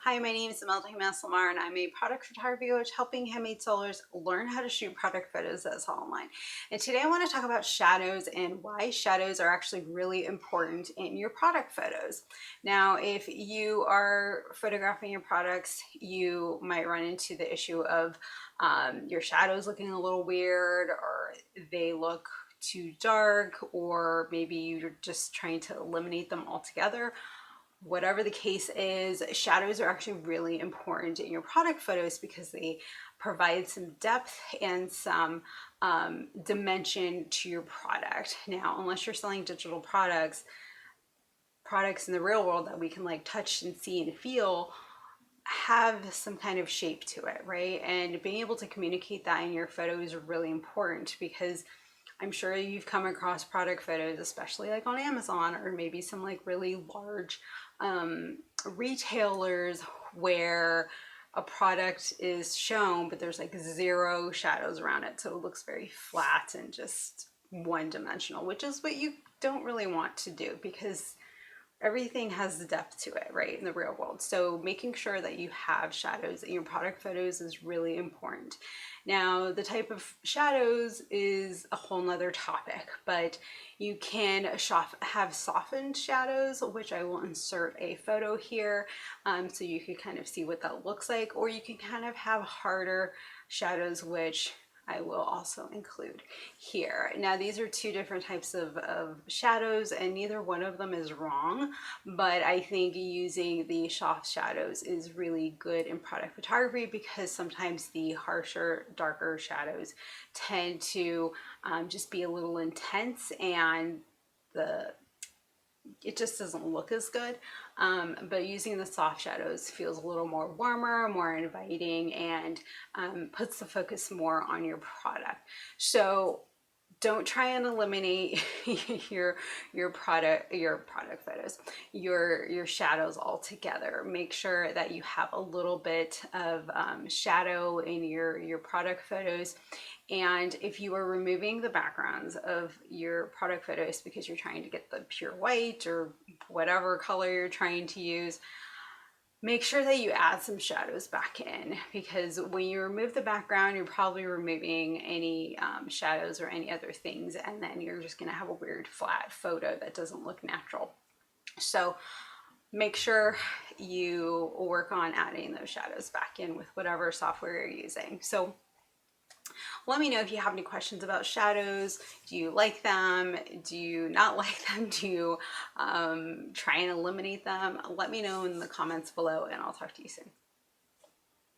Hi, my name is Imelda Lamar, and I'm a product photography coach helping handmade sellers learn how to shoot product photos that sell online. And today I want to talk about shadows and why shadows are actually really important in your product photos. Now, if you are photographing your products, you might run into the issue of your shadows looking a little weird, or they look too dark, or maybe you're just trying to eliminate them altogether. Whatever the case is, shadows are actually really important in your product photos because they provide some depth and some dimension to your product. Now, unless you're selling digital products in the real world that we can like touch and see and feel have some kind of shape to it, right? And being able to communicate that in your photo is really important because I'm sure you've come across product photos, especially like on Amazon or maybe some like really large retailers where a product is shown, but there's like zero shadows around it. So it looks very flat and just one dimensional, which is what you don't really want to do because everything has the depth to it, right, in the real world. So making sure that you have shadows in your product photos is really important. Now, the type of shadows is a whole nother topic, but you can have softened shadows, which I will insert a photo here so you can kind of see what that looks like, or you can kind of have harder shadows, which I will also include here. Now, these are two different types of shadows, and neither one of them is wrong, but I think using the soft shadows is really good in product photography because sometimes the harsher, darker shadows tend to just be a little intense and it just doesn't look as good. But using the soft shadows feels a little more warmer, more inviting, and puts the focus more on your product. So don't try and eliminate your product photos, your shadows altogether. Make sure that you have a little bit of shadow in your product photos. And if you are removing the backgrounds of your product photos because you're trying to get the pure white or whatever color you're trying to use, make sure that you add some shadows back in, because when you remove the background, you're probably removing any shadows or any other things, and then you're just going to have a weird flat photo that doesn't look natural. So make sure you work on adding those shadows back in with whatever software you're using. So let me know if you have any questions about shadows. Do you like them? Do you not like them? Do you try and eliminate them? Let me know in the comments below, and I'll talk to you soon.